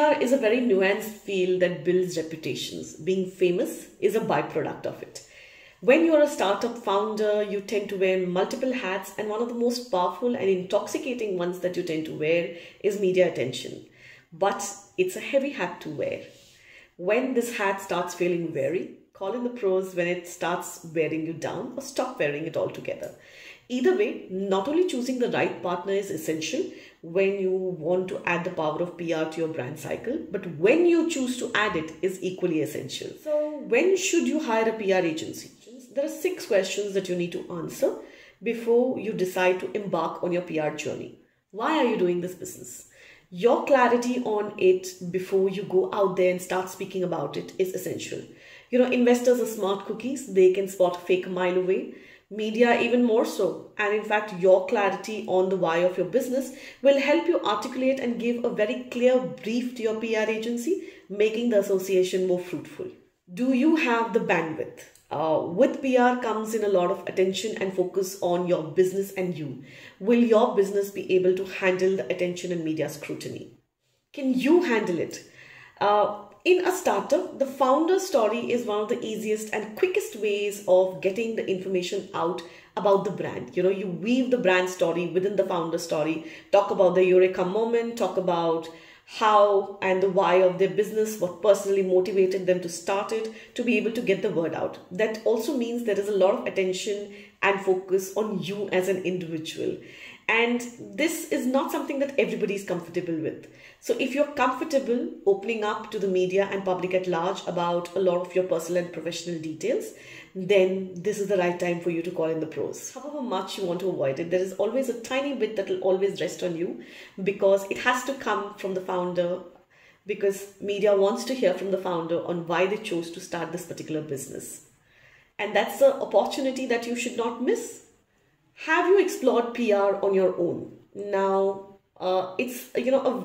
PR is a very nuanced field that builds reputations. Being famous is a byproduct of it. When you're a startup founder, you tend to wear multiple hats, and one of the most powerful and intoxicating ones that you tend to wear is media attention. But it's a heavy hat to wear. When this hat starts feeling weary, call in the pros when it starts wearing you down, or stop wearing it altogether. Either way, not only choosing the right partner is essential when you want to add the power of PR to your brand cycle, but when you choose to add it is equally essential. So when should you hire a PR agency? There are 6 questions that you need to answer before you decide to embark on your PR journey. Why are you doing this business? Your clarity on it before you go out there and start speaking about it is essential. You know, investors are smart cookies. They can spot fake a mile away. Media even more so. And in fact, your clarity on the why of your business will help you articulate and give a very clear brief to your PR agency, making the association more fruitful. Do you have the bandwidth? With PR comes in a lot of attention and focus on your business and you. Will your business be able to handle the attention and media scrutiny? Can you handle it? In a startup, the founder story is one of the easiest and quickest ways of getting the information out about the brand. You know, you weave the brand story within the founder story, talk about the eureka moment, talk about how and the why of their business, what personally motivated them to start it, to be able to get the word out. That also means there is a lot of attention and focus on you as an individual. And this is not something that everybody is comfortable with. So if you're comfortable opening up to the media and public at large about a lot of your personal and professional details, then this is the right time for you to call in the pros. However much you want to avoid it, there is always a tiny bit that will always rest on you, because it has to come from the founder, because media wants to hear from the founder on why they chose to start this particular business. And that's the opportunity that you should not miss. Have you explored PR on your own? Now, it's a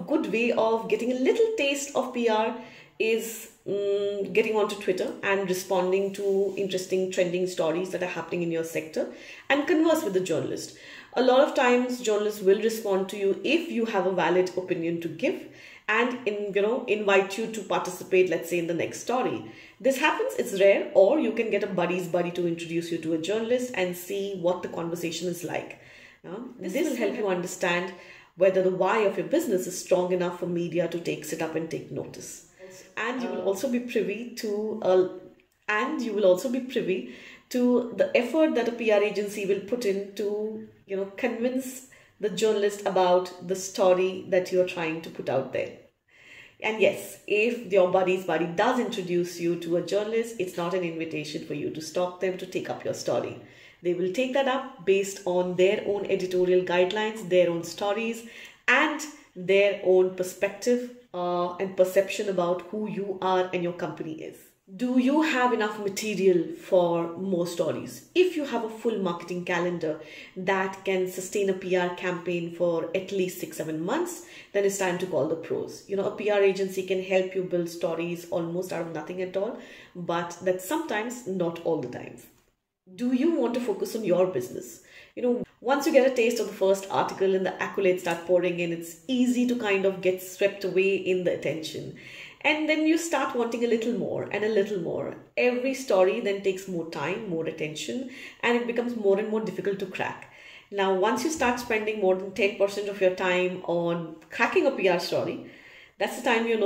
good way of getting a little taste of PR is getting onto Twitter and responding to interesting trending stories that are happening in your sector and converse with the journalist. A lot of times journalists will respond to you if you have a valid opinion to give and invite you to participate, let's say, in the next story. This happens, it's rare, or you can get a buddy's buddy to introduce you to a journalist and see what the conversation is like. This will help you understand whether the why of your business is strong enough for media to sit up and take notice. And you will also be privy to the effort that a PR agency will put in to convince the journalist about the story that you're trying to put out there. And yes, if your buddy's buddy does introduce you to a journalist, it's not an invitation for you to stop them to take up your story. They will take that up based on their own editorial guidelines, their own stories, and their own perspective and perception about who you are and your company is. Do you have enough material for more stories? If you have a full marketing calendar that can sustain a PR campaign for at least 6-7 months, then it's time to call the pros. A PR agency can help you build stories almost out of nothing at all, but that's sometimes not all the times. Do you want to focus on your business? Once you get a taste of the first article and the accolades start pouring in, it's easy to kind of get swept away in the attention. And then you start wanting a little more and a little more. Every story then takes more time, more attention, and it becomes more and more difficult to crack. Now, once you start spending more than 10% of your time on cracking a PR story, that's the time you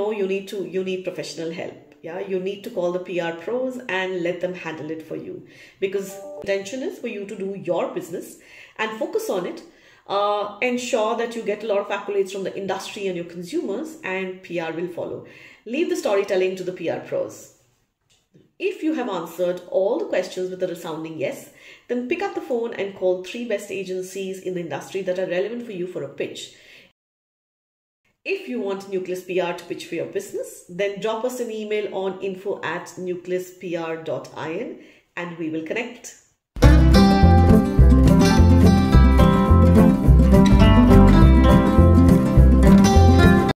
need professional help. Yeah, you need to call the PR pros and let them handle it for you, because the intention is for you to do your business and focus on it. Ensure that you get a lot of accolades from the industry and your consumers, and PR will follow. Leave the storytelling to the PR pros. If you have answered all the questions with a resounding yes, then pick up the phone and call 3 best agencies in the industry that are relevant for you for a pitch. If you want Nucleus PR to pitch for your business, then drop us an email on info@nucleuspr.in and we will connect.